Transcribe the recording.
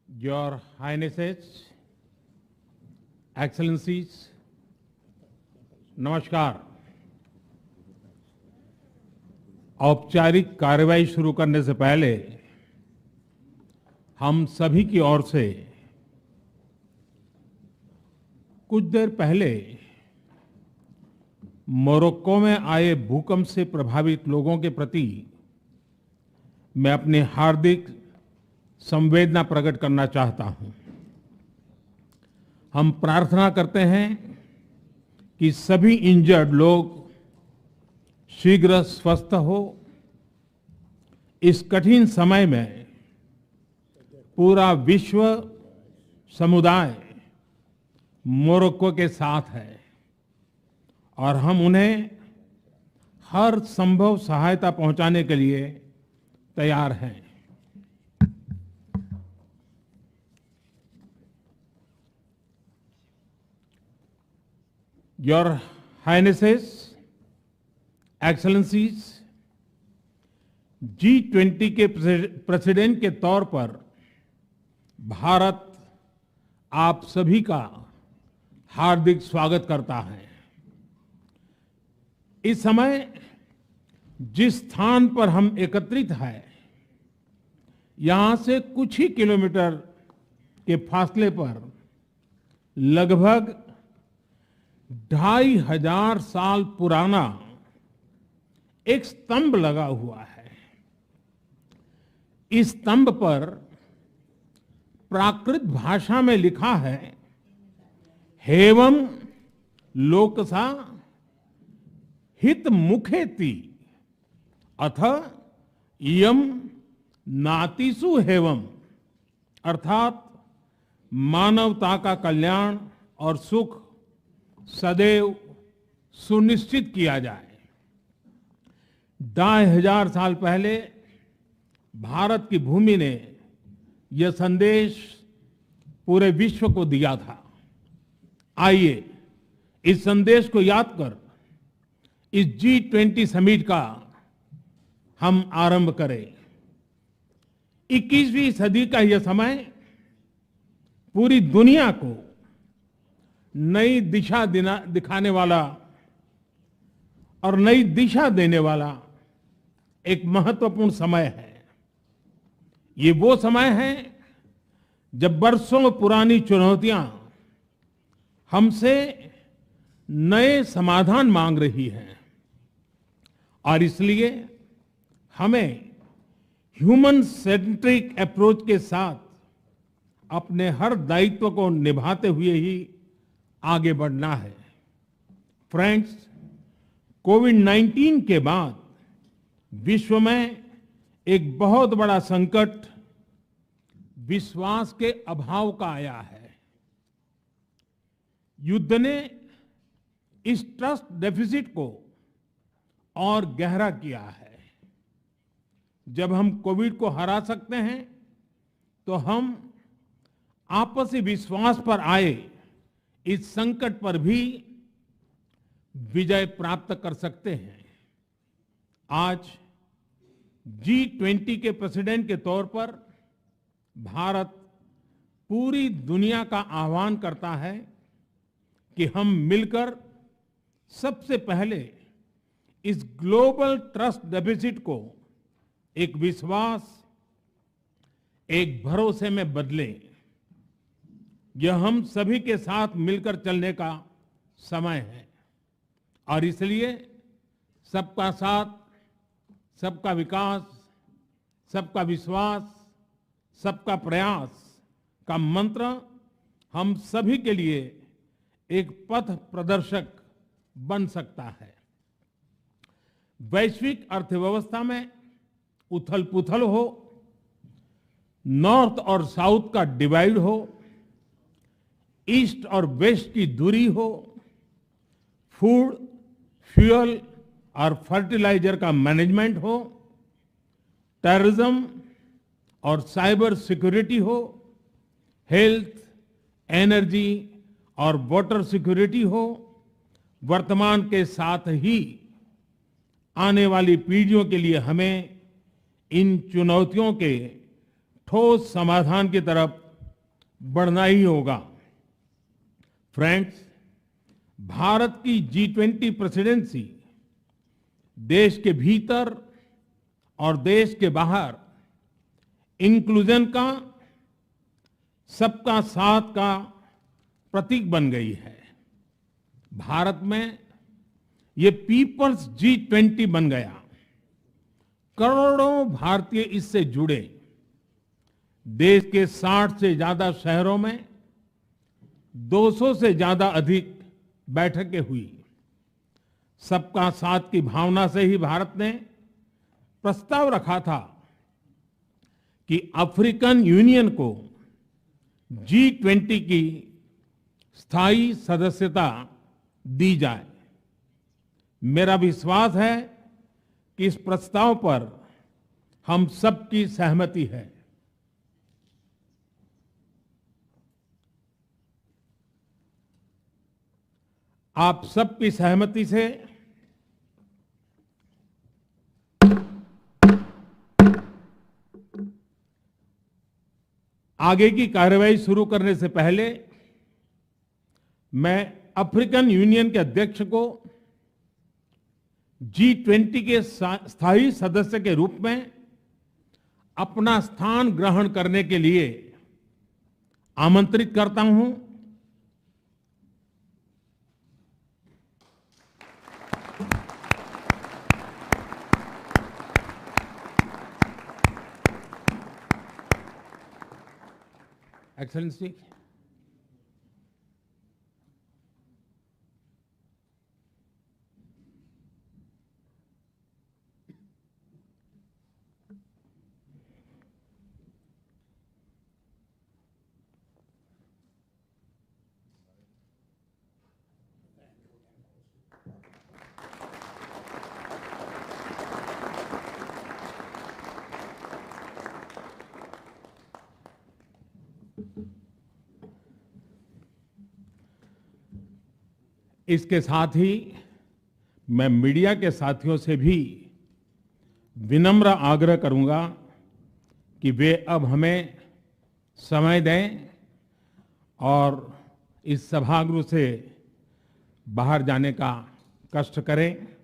Your Highnesses, Excellencies, नमस्कार। औपचारिक कार्यवाही शुरू करने से पहले हम सभी की ओर से कुछ देर पहले मोरक्को में आए भूकंप से प्रभावित लोगों के प्रति मैं अपनी हार्दिक संवेदना प्रकट करना चाहता हूं। हम प्रार्थना करते हैं कि सभी इंजर्ड लोग शीघ्र स्वस्थ हो। इस कठिन समय में पूरा विश्व समुदाय मोरक्को के साथ है और हम उन्हें हर संभव सहायता पहुंचाने के लिए तैयार हैं। Your Highnesses, Excellencies, G20 के प्रेसिडेंट के तौर पर भारत आप सभी का हार्दिक स्वागत करता है। इस समय जिस स्थान पर हम एकत्रित हैं, यहां से कुछ ही किलोमीटर के फासले पर लगभग 2500 साल पुराना एक स्तंभ लगा हुआ है। इस स्तंभ पर प्राकृत भाषा में लिखा है, हेवम लोकसा हित मुखेति अथ इयम नातिसु हेवम, अर्थात मानवता का कल्याण और सुख सदैव सुनिश्चित किया जाए। 2500 साल पहले भारत की भूमि ने यह संदेश पूरे विश्व को दिया था। आइए इस संदेश को याद कर इस G20 समिट का हम आरंभ करें। 21वीं सदी का यह समय पूरी दुनिया को नई दिशा दिखाने वाला और नई दिशा देने वाला एक महत्वपूर्ण समय है। ये वो समय है जब बरसों पुरानी चुनौतियां हमसे नए समाधान मांग रही हैं और इसलिए हमें ह्यूमन सेंट्रिक अप्रोच के साथ अपने हर दायित्व को निभाते हुए ही आगे बढ़ना है। फ्रेंड्स, कोविड-19 के बाद विश्व में एक बहुत बड़ा संकट विश्वास के अभाव का आया है। युद्ध ने इस ट्रस्ट डेफिसिट को और गहरा किया है। जब हम कोविड को हरा सकते हैं तो हम आपसी विश्वास पर आए इस संकट पर भी विजय प्राप्त कर सकते हैं। आज G20 के प्रेसिडेंट के तौर पर भारत पूरी दुनिया का आह्वान करता है कि हम मिलकर सबसे पहले इस ग्लोबल ट्रस्ट डेफिसिट को एक विश्वास, एक भरोसे में बदलें। यह हम सभी के साथ मिलकर चलने का समय है और इसलिए सबका साथ, सबका विकास, सबका विश्वास, सबका प्रयास का मंत्र हम सभी के लिए एक पथ प्रदर्शक बन सकता है। वैश्विक अर्थव्यवस्था में उथल-पुथल हो, नॉर्थ और साउथ का डिवाइड हो, ईस्ट और वेस्ट की दूरी हो, फूड, फ्यूल और फर्टिलाइजर का मैनेजमेंट हो, टेररिज्म और साइबर सिक्योरिटी हो, हेल्थ, एनर्जी और वाटर सिक्योरिटी हो, वर्तमान के साथ ही आने वाली पीढ़ियों के लिए हमें इन चुनौतियों के ठोस समाधान की तरफ बढ़ना ही होगा। फ्रेंड्स, भारत की G20 प्रेसिडेंसी देश के भीतर और देश के बाहर इंक्लूजन का, सबका साथ का प्रतीक बन गई है। भारत में ये पीपल्स G20 बन गया। करोड़ों भारतीय इससे जुड़े। देश के 60 से ज्यादा शहरों में 200 से ज्यादा अधिक बैठकें हुई। सबका साथ की भावना से ही भारत ने प्रस्ताव रखा था कि अफ्रीकन यूनियन को G20 की स्थायी सदस्यता दी जाए। मेरा विश्वास है कि इस प्रस्ताव पर हम सबकी सहमति है। आप सबकी सहमति से आगे की कार्रवाई शुरू करने से पहले मैं अफ्रीकन यूनियन के अध्यक्ष को G20 के स्थायी सदस्य के रूप में अपना स्थान ग्रहण करने के लिए आमंत्रित करता हूं। एक्सेलेंसी, इसके साथ ही मैं मीडिया के साथियों से भी विनम्र आग्रह करूंगा कि वे अब हमें समय दें और इस सभागृह से बाहर जाने का कष्ट करें।